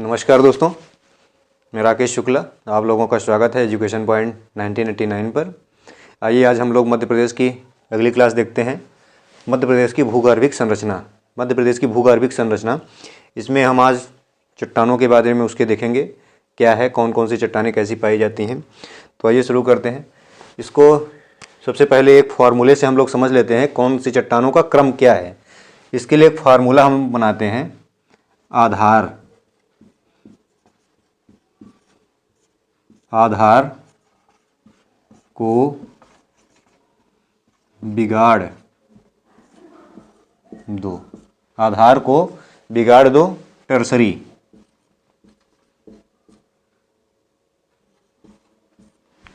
नमस्कार दोस्तों, मैं राकेश शुक्ला। आप लोगों का स्वागत है एजुकेशन पॉइंट 1989 पर। आइए आज हम लोग मध्य प्रदेश की अगली क्लास देखते हैं। मध्य प्रदेश की भूगर्भिक संरचना। मध्य प्रदेश की भूगर्भिक संरचना, इसमें हम आज चट्टानों के बारे में उसके देखेंगे क्या है, कौन कौन सी चट्टानें कैसी पाई जाती हैं। तो आइए शुरू करते हैं। इसको सबसे पहले एक फार्मूले से हम लोग समझ लेते हैं कौन सी चट्टानों का क्रम क्या है। इसके लिए एक फार्मूला हम बनाते हैं, आधार। आधार को बिगाड़ दो। आधार को बिगाड़ दो, टर्सरी।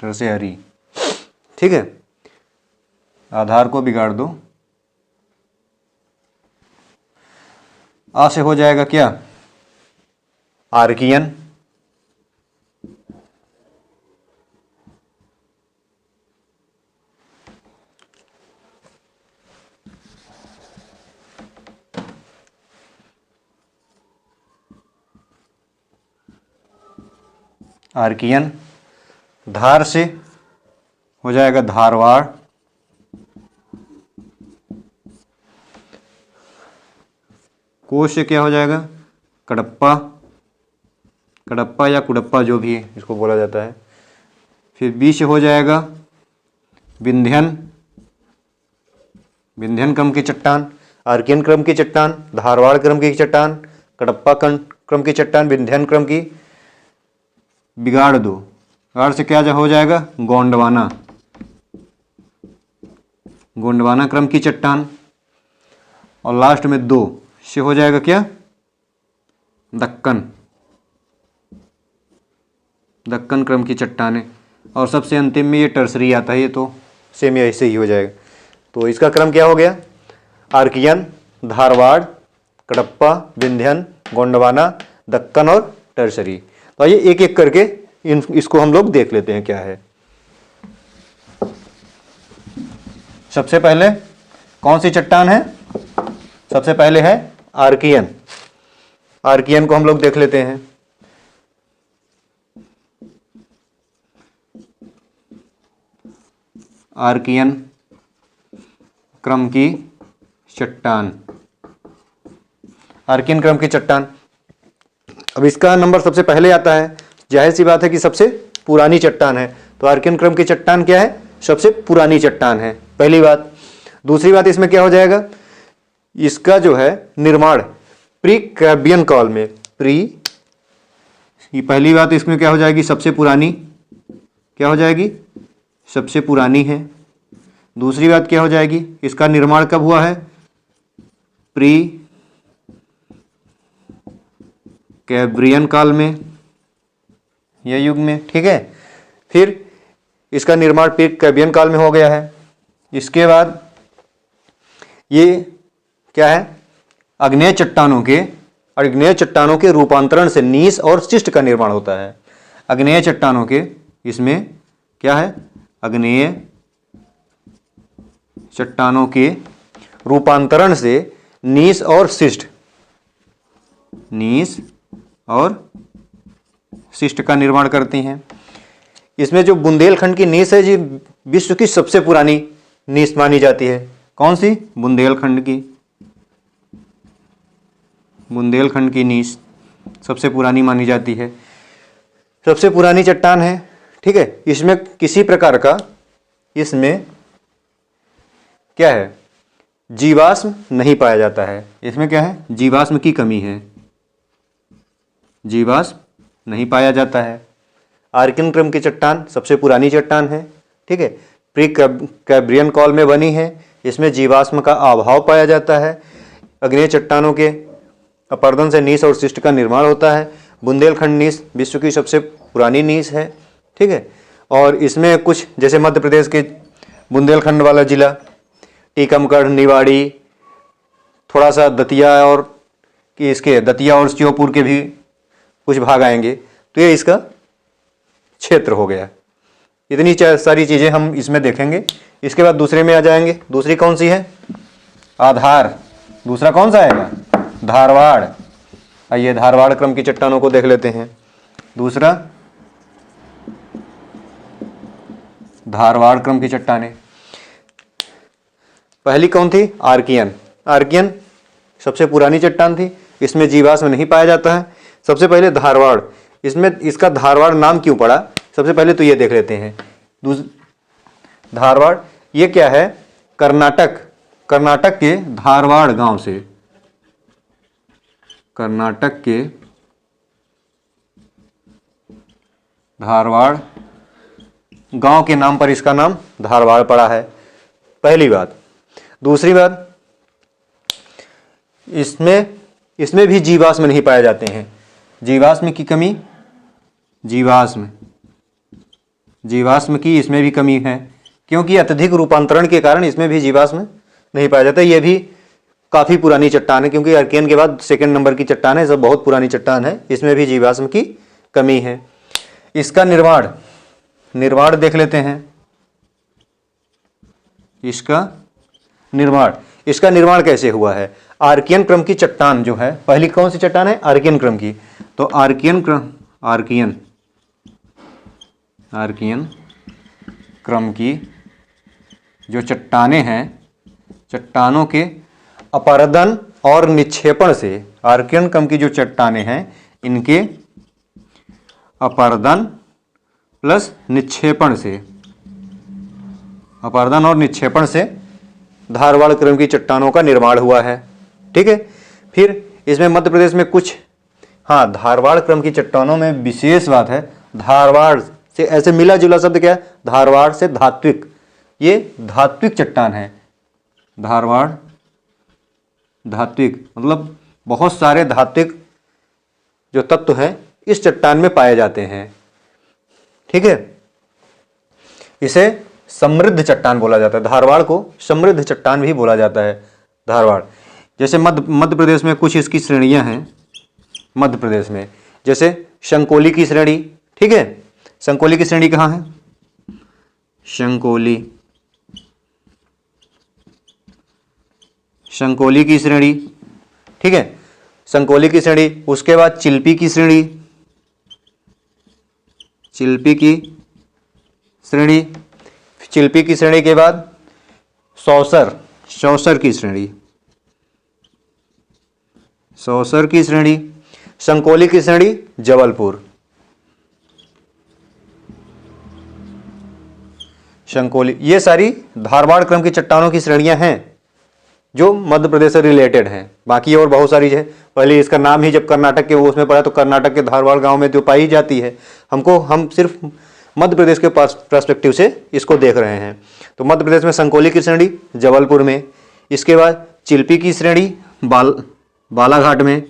टर्शियरी, ठीक है। आधार को बिगाड़ दो। आ से हो जाएगा क्या? आर्कियन। आर्कियन। धार से हो जाएगा धारवाड़। को से क्या हो जाएगा? कडप्पा। कडप्पा या कुडप्पा, जो भी है इसको बोला जाता है। फिर बी से हो जाएगा विंध्यन। विंध्यन क्रम की चट्टान, आर्कियन क्रम की चट्टान, धारवाड़ क्रम की चट्टान, कडप्पा क्रम की चट्टान, विंध्यन क्रम की। बिगाड़ दो, बिगाड़ से क्या हो जाएगा? गोंडवाना। गोंडवाना क्रम की चट्टान। और लास्ट में दो से हो जाएगा क्या? दक्कन। दक्कन क्रम की चट्टानें। और सबसे अंतिम में ये टर्सरी आता है। ये तो सेम ऐसे ही हो जाएगा। तो इसका क्रम क्या हो गया? आर्कियन, धारवाड़, कडप्पा, विंध्यन, गोंडवाना, दक्कन और टर्सरी। तो आइए एक एक करके इसको हम लोग देख लेते हैं क्या है। सबसे पहले कौन सी चट्टान है? सबसे पहले है आर्कियन। आर्कियन को हम लोग देख लेते हैं। आर्कियन क्रम की चट्टान। आर्कियन क्रम की चट्टान। अब इसका नंबर सबसे पहले आता है। जाहिर सी बात है कि सबसे पुरानी चट्टान है। तो आर्कियन क्रम की चट्टान क्या है? सबसे पुरानी चट्टान है, पहली बात। दूसरी बात, इसमें क्या हो जाएगा? इसका जो है निर्माण प्री कैम्ब्रियन काल में। ये पहली बात, इसमें क्या हो जाएगी? सबसे पुरानी। क्या हो जाएगी? सबसे पुरानी है। दूसरी बात क्या हो जाएगी? इसका निर्माण कब हुआ है? प्री कैम्ब्रियन काल में या युग में, ठीक है। फिर इसका निर्माण प्री कैम्ब्रियन काल में हो गया है। इसके बाद ये क्या है? आग्नेय चट्टानों के रूपांतरण से नीस और शिस्ट का निर्माण होता है। आग्नेय चट्टानों के, इसमें क्या है? आग्नेय चट्टानों के रूपांतरण से नीस और शिस्ट, नीस और शिस्ट का निर्माण करती हैं। इसमें जो बुंदेलखंड की नीस है जी, विश्व की सबसे पुरानी नीस मानी जाती है। कौन सी? बुंदेलखंड की। बुंदेलखंड की नीस सबसे पुरानी मानी जाती है, सबसे पुरानी चट्टान है, ठीक है। इसमें किसी प्रकार का, इसमें क्या है? जीवाश्म नहीं पाया जाता है। इसमें क्या है? जीवाश्म की कमी है। जीवाश्म नहीं पाया जाता है। आर्कियन क्रम की चट्टान सबसे पुरानी चट्टान है, ठीक है। प्री कैम्ब्रियन काल में बनी है। इसमें जीवाश्म का अभाव पाया जाता है। आग्नेय चट्टानों के अपर्दन से नीस और शिस्ट का निर्माण होता है। बुंदेलखंड नीस विश्व की सबसे पुरानी नीस है, ठीक है। और इसमें कुछ, जैसे मध्य प्रदेश के बुंदेलखंड वाला जिला, टीकमगढ़, निवाड़ी, थोड़ा सा दतिया और कि इसके दतिया और श्योपुर के भी कुछ भाग आएंगे। तो ये इसका क्षेत्र हो गया। इतनी सारी चीज़ें हम इसमें देखेंगे। इसके बाद दूसरे में आ जाएंगे। दूसरी कौन सी है? आधार। दूसरा कौन सा आएगा? धारवाड़। आइए धारवाड़ क्रम की चट्टानों को देख लेते हैं। दूसरा, धारवाड़ क्रम की चट्टानें। पहली कौन थी? आर्कियन। आर्कियन सबसे पुरानी चट्टान थी, इसमें जीवाश्म नहीं पाया जाता है। सबसे पहले धारवाड़, इसमें इसका धारवाड़ नाम क्यों पड़ा, सबसे पहले तो ये देख लेते हैं। धारवाड़ ये क्या है? कर्नाटक, कर्नाटक के धारवाड़ गांव से, कर्नाटक के धारवाड़ गांव के नाम पर इसका नाम धारवाड़ पड़ा है, पहली बात। दूसरी बात, इसमें भी जीवाश्म नहीं पाए जाते हैं। जीवाश्म की कमी, जीवाश्म की इसमें भी कमी है, क्योंकि अत्यधिक रूपांतरण के कारण इसमें भी जीवाश्म नहीं पाया जाता। यह भी काफ़ी पुरानी चट्टान है, क्योंकि आर्कियन के बाद सेकंड नंबर की चट्टान है, सब बहुत पुरानी चट्टान है, इसमें भी जीवाश्म की कमी है। इसका निर्माण देख लेते हैं। इसका निर्माण कैसे हुआ है? आर्कियन क्रम की चट्टान जो है, पहली कौन सी चट्टान है? आर्कियन क्रम की। तो आर्कियन क्रम की जो चट्टानें हैं, चट्टानों के अपरदन और निक्षेपण से, आर्कियन क्रम की जो चट्टानें हैं इनके अपरदन प्लस निक्षेपण से, अपरदन और निक्षेपण से धारवाड़ क्रम की चट्टानों का निर्माण हुआ है। ठीक है। फिर इसमें मध्य प्रदेश में कुछ, हाँ, धारवाड़ क्रम की चट्टानों में विशेष बात है, धारवाड़ से ऐसे मिला जुला शब्द क्या है? धारवाड़ से धात्विक, ये धात्विक चट्टान है। धारवाड़ धात्विक मतलब बहुत सारे धात्विक जो तत्व हैं इस चट्टान में पाए जाते हैं। ठीक है। इसे समृद्ध चट्टान बोला जाता है, धारवाड़ को समृद्ध चट्टान भी बोला जाता है। धारवाड़ जैसे मध्य प्रदेश में कुछ इसकी श्रेणियां हैं। मध्य प्रदेश में जैसे शंकोली की श्रेणी, ठीक है, शंकोली की श्रेणी कहाँ है? शंकोली की श्रेणी, ठीक है, शंकोली की श्रेणी। उसके बाद चिल्पी की श्रेणी, चिल्पी की श्रेणी के बाद सौसर की श्रेणी, शंकोली की श्रेणी जबलपुर, शंकोली। ये सारी धारवाड़ क्रम की चट्टानों की श्रेणियां हैं जो मध्य प्रदेश से रिलेटेड हैं। बाकी और बहुत सारी है, पहले इसका नाम ही जब कर्नाटक के उसमें पड़ा तो कर्नाटक के धारवाड़ गांव में जो पाई जाती है, हम सिर्फ मध्य प्रदेश के पर्सपेक्टिव से इसको देख रहे हैं। तो मध्य प्रदेश में शंकोली की श्रेणी जबलपुर में, इसके बाद चिल्पी की श्रेणी बालाघाट में,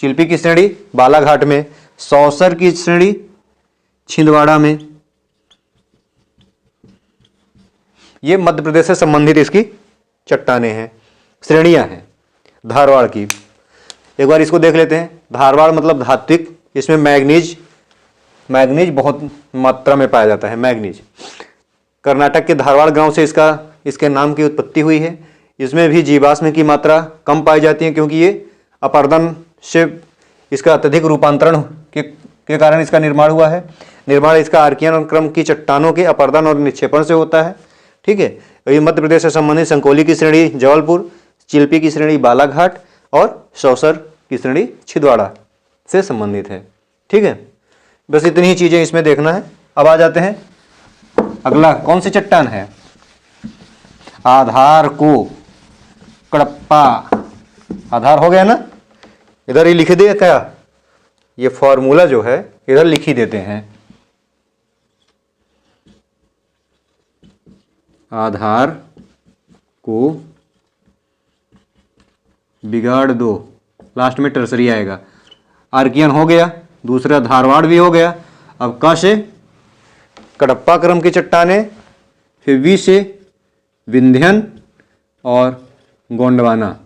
चिल्पी की श्रेणी बालाघाट में, सौसर की श्रेणी छिंदवाड़ा में। ये मध्य प्रदेश से संबंधित इसकी चट्टानें हैं, श्रेणियां हैं धारवाड़ की। एक बार इसको देख लेते हैं। धारवाड़ मतलब धात्विक, इसमें मैग्नीज बहुत मात्रा में पाया जाता है। मैग्नीज कर्नाटक के धारवाड़ गांव से इसके नाम की उत्पत्ति हुई है। इसमें भी जीवाश्म की मात्रा कम पाई जाती है, क्योंकि ये अपरदन से इसका अत्यधिक रूपांतरण के कारण इसका निर्माण हुआ है। निर्माण इसका आर्कियन क्रम की चट्टानों के अपरदन और निक्षेपण से होता है। ठीक है। ये मध्य प्रदेश से संबंधित शंकोली की श्रेणी जबलपुर, चिल्पी की श्रेणी बालाघाट और सौसर की श्रेणी छिंदवाड़ा से संबंधित है। ठीक है। बस इतनी ही चीजें इसमें देखना है। अब आ जाते हैं, अगला कौन सी चट्टान है? आधार को कडप्पा। आधार हो गया ना, इधर ही लिख दे क्या? ये फॉर्मूला जो है इधर लिख ही देते हैं। आधार को बिगाड़ दो, लास्ट में टर्सरी आएगा। आर्कियन हो गया, दूसरा धारवाड़ भी हो गया। अब क से कडप्पा क्रम की चट्टानें, फिर वी से विंध्यन और गोंडवाना,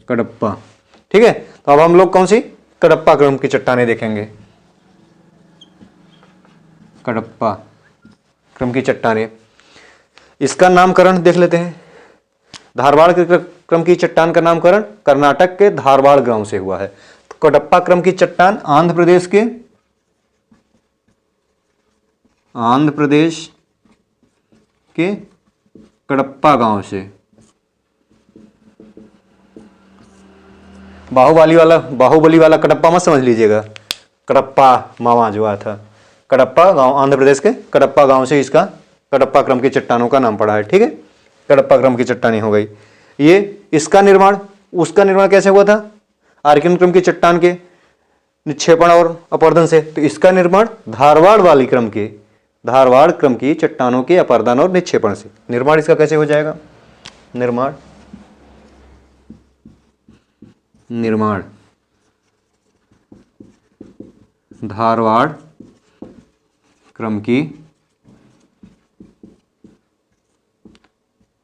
कडप्पा। ठीक है। तो अब हम लोग कौन सी? कडप्पा क्रम की चट्टानें देखेंगे। कडप्पा क्रम की चट्टानें, इसका नामकरण देख लेते हैं। धारवाड़ क्रम की चट्टान का नामकरण कर्नाटक के धारवाड़ गांव से हुआ है। तो कडप्पा क्रम की चट्टान आंध्र प्रदेश के कडप्पा गांव से। बाहुबली वाला कडप्पा मत समझ लीजिएगा, कडप्पा मामा जो आया था, कडप्पा गांव आंध्र प्रदेश के कडप्पा गांव से इसका कडप्पा क्रम की चट्टानों का नाम पड़ा है। ठीक है, कडप्पा क्रम की चट्टानी हो गई। ये इसका निर्माण, उसका निर्माण कैसे हुआ था? आर्किन क्रम की चट्टान के निक्षेपण और अपरदन से। तो इसका निर्माण धारवाड़ क्रम की चट्टानों के अपरदन और निक्षेपण से। निर्माण इसका कैसे हो जाएगा? निर्माण धारवाड़ क्रम की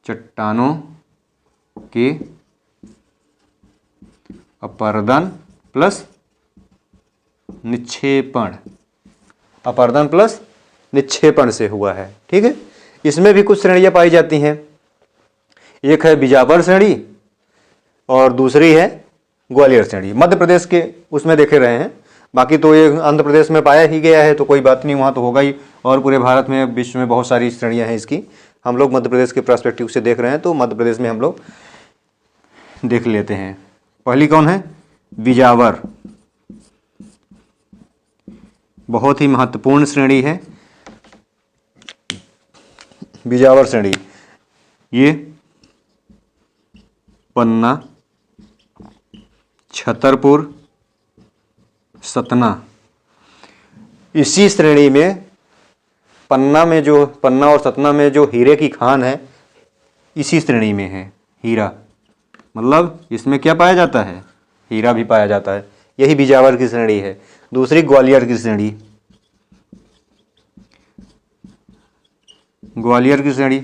चट्टानों के अपरदन प्लस निक्षेपण से हुआ है। ठीक है, इसमें भी कुछ श्रेणियां पाई जाती हैं। एक है बिजावर श्रेणी और दूसरी है ग्वालियर श्रेणी। मध्य प्रदेश के उसमें देखे रहे हैं, बाकी तो ये आंध्र प्रदेश में पाया ही गया है तो कोई बात नहीं, वहाँ तो होगा ही। और पूरे भारत में, विश्व में बहुत सारी श्रेणियाँ हैं इसकी। हम लोग मध्य प्रदेश के पर्सपेक्टिव से देख रहे हैं तो मध्य प्रदेश में हम लोग देख लेते हैं। पहली कौन है? बिजावर, बहुत ही महत्वपूर्ण श्रेणी है बिजावर श्रेणी। ये पन्ना, छतरपुर, सतना, इसी श्रेणी में पन्ना और सतना में जो हीरे की खान है, इसी श्रेणी में है हीरा। मतलब इसमें क्या पाया जाता है? हीरा भी पाया जाता है। यही बिजावर की श्रेणी है। दूसरी ग्वालियर की श्रेणी,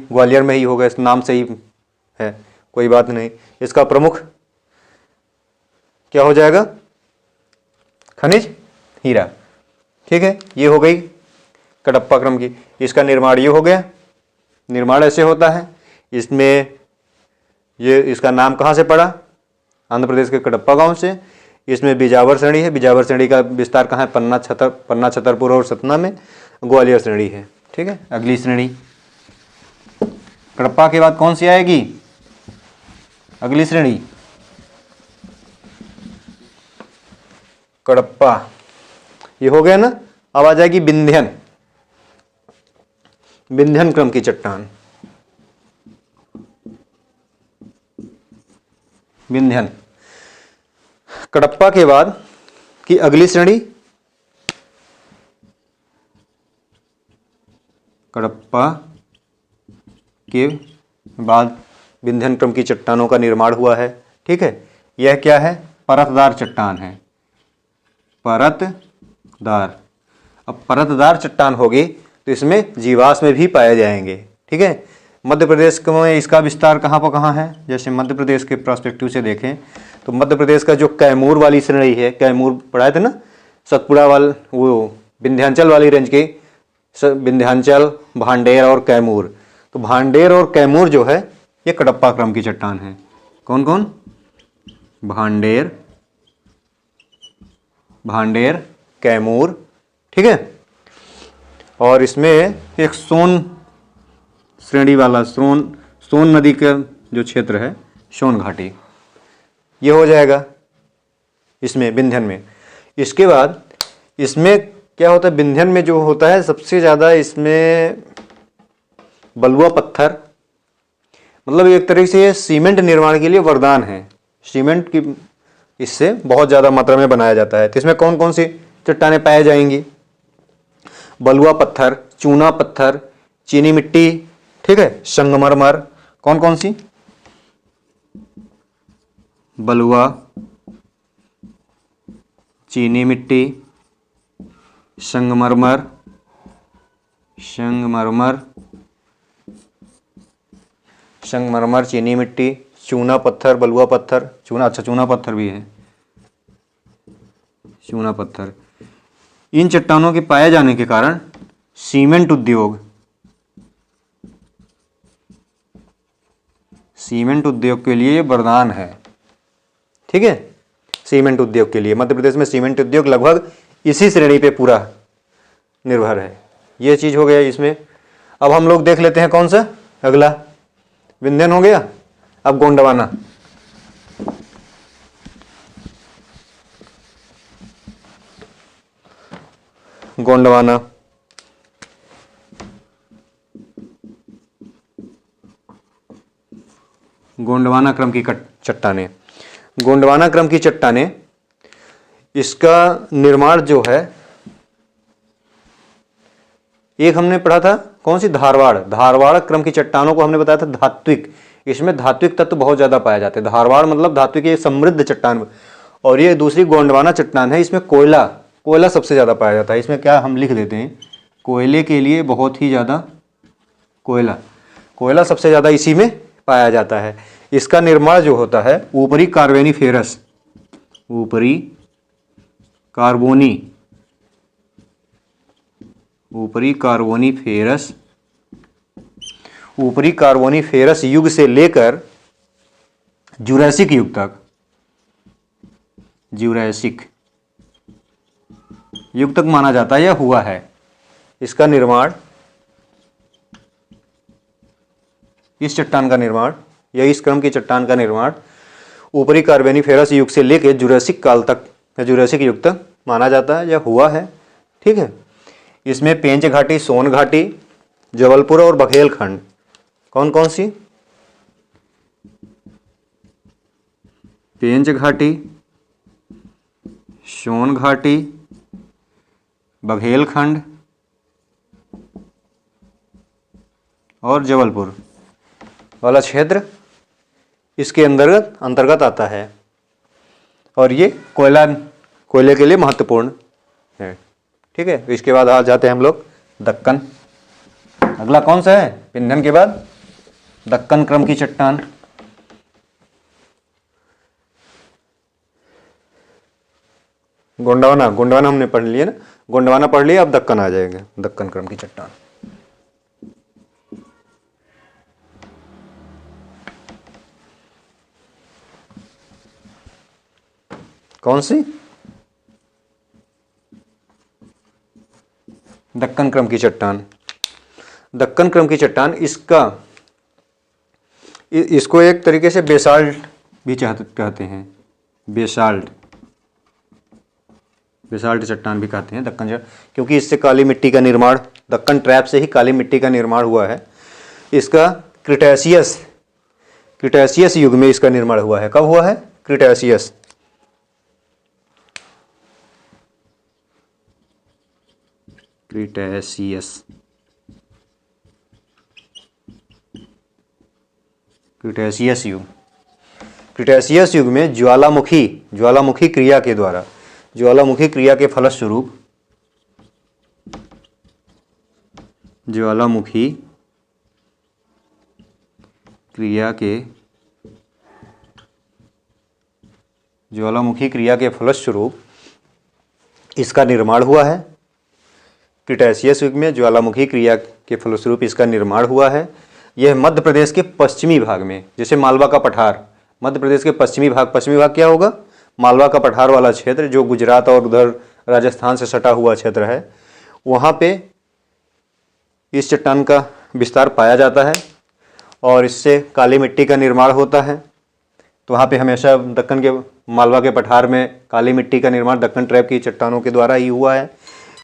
ग्वालियर में ही होगा, इस नाम से ही है, कोई बात नहीं। इसका प्रमुख क्या हो जाएगा? खनिज हीरा। ठीक है, ये हो गई कडप्पा क्रम की। इसका निर्माण ये हो गया। निर्माण ऐसे होता है, इसमें ये इसका नाम कहाँ से पड़ा? आंध्र प्रदेश के कडप्पा गांव से। इसमें बिजावर श्रेणी है। बिजावर श्रेणी का विस्तार कहाँ है? पन्ना, छतरपुर और सतना में। ग्वालियर श्रेणी है। ठीक है, अगली श्रेणी कडप्पा के बाद कौन सी आएगी? अगली श्रेणी कडप्पा, ये हो गया ना। अब आ जाएगी विंध्यन क्रम की चट्टान। विंध्यन कडप्पा के बाद की अगली श्रेणी, कडप्पा के बाद विंध्यन क्रम की चट्टानों का निर्माण हुआ है। ठीक है, यह क्या है? परतदार चट्टान है। परतदार। अब परतदार चट्टान होगी तो इसमें जीवाश्म भी पाए जाएंगे। ठीक है, मध्य प्रदेश में इसका विस्तार कहाँ पर कहाँ है? जैसे मध्य प्रदेश के पर्सपेक्टिव से देखें तो मध्य प्रदेश का जो कैमूर वाली श्रेणी है, कैमूर पढ़ाए थे ना, सतपुड़ा वो विंध्याचल वाली रेंज के, विंध्याचल, भांडेर और कैमूर। तो भांडेर और कैमूर जो है ये कडप्पा क्रम की चट्टान है। कौन कौन? भांडेर, कैमूर। ठीक है, और इसमें एक सोन श्रेणी वाला सोन नदी का जो क्षेत्र है, सोन घाटी, ये हो जाएगा इसमें विंध्यन में। इसके बाद इसमें क्या होता है? विंध्यन में जो होता है सबसे ज़्यादा इसमें बलुआ पत्थर, मतलब एक तरह से सीमेंट निर्माण के लिए वरदान है। सीमेंट की इससे बहुत ज़्यादा मात्रा में बनाया जाता है। तो इसमें कौन कौन सी चट्टानें पाई जाएंगी? बलुआ पत्थर, चूना पत्थर, चीनी मिट्टी। ठीक है, संगमरमर। कौन कौन सी? बलुआ, चीनी मिट्टी, संगमरमर, चीनी मिट्टी, चूना पत्थर, बलुआ पत्थर, चूना पत्थर भी है, चूना पत्थर। इन चट्टानों के पाए जाने के कारण सीमेंट उद्योग के लिए वरदान है। ठीक है, सीमेंट उद्योग के लिए मध्य प्रदेश में सीमेंट उद्योग लगभग इसी श्रेणी पे पूरा निर्भर है। ये चीज हो गया इसमें। अब हम लोग देख लेते हैं कौन सा अगला, विंध्यन हो गया। अब गोंडवाना, गोंडवाना गोंडवाना क्रम की चट्टानें, गोंडवाना क्रम की चट्टानें, इसका निर्माण जो है, एक हमने पढ़ा था कौन सी, धारवाड़, धारवाड़ क्रम की चट्टानों को हमने बताया था धात्विक, इसमें धात्विक तत्व बहुत ज्यादा पाए जाते हैं। धारवाड़ मतलब धात्विक, ये समृद्ध चट्टान। और ये दूसरी गोंडवाना चट्टान है, इसमें कोयला, कोयला सबसे ज्यादा पाया जाता है। इसमें क्या हम लिख देते हैं, कोयले के लिए बहुत ही ज्यादा कोयला, कोयला सबसे ज्यादा इसी में पाया जाता है। इसका निर्माण जो होता है ऊपरी कार्बोनिफेरस, ऊपरी कार्बोनी, ऊपरी कार्बोनिफेरस, ऊपरी कार्बोनिफेरस युग से लेकर जुरैसिक युग तक, जुरैसिक युग तक माना जाता है या हुआ है। इसका निर्माण, इस चट्टान का निर्माण या इस क्रम की चट्टान का निर्माण ऊपरी कार्बोनिफेरस युग से लेकर जुरैसिक काल तक या जुरैसिक युग तक माना जाता है या हुआ है। ठीक है, इसमें पेंच घाटी, सोन घाटी, जबलपुर और बघेलखंड, कौन कौन सी, पेंच घाटी, सोन घाटी, बघेलखंड और जबलपुर वाला क्षेत्र इसके अंतर्गत आता है। और ये कोयले के लिए महत्वपूर्ण है। ठीक है, इसके बाद आ जाते हैं हम लोग दक्कन। अगला कौन सा है, विंध्यन के बाद दक्कन क्रम की चट्टान। गोंडवाना, गोंडवाना हमने पढ़ लिया ना, गोंडवाना पढ़ लिया, अब दक्कन आ जाएगा, दक्कन क्रम की चट्टान। कौन सी, दक्कन क्रम की चट्टान। दक्कन क्रम की चट्टान, इसको एक तरीके से बेसाल्ट भी कहते हैं, बेसाल्ट, बेसाल्ट चट्टान भी कहते हैं दक्कन चट्टान, क्योंकि इससे काली मिट्टी का निर्माण, दक्कन ट्रैप से ही काली मिट्टी का निर्माण हुआ है। इसका क्रिटेशियस युग में इसका निर्माण हुआ है। कब हुआ है, क्रिटेशियस, क्रिटेशियस युग, क्रिटेशियस युग में ज्वालामुखी क्रिया के द्वारा, ज्वालामुखी क्रिया के फलस्वरूप, ज्वालामुखी क्रिया के फलस्वरूप इसका निर्माण हुआ है। क्रिटेशियस युग में ज्वालामुखी क्रिया के फलस्वरूप इसका निर्माण हुआ है। यह मध्य प्रदेश के पश्चिमी भाग में, जैसे मालवा का पठार, मध्य प्रदेश के पश्चिमी भाग क्या होगा, मालवा का पठार वाला क्षेत्र जो गुजरात और उधर राजस्थान से सटा हुआ क्षेत्र है, वहाँ पे इस चट्टान का विस्तार पाया जाता है और इससे काली मिट्टी का निर्माण होता है। तो वहाँ पे हमेशा दक्कन के, मालवा के पठार में काली मिट्टी का निर्माण दक्कन ट्रैप की चट्टानों के द्वारा ही हुआ है।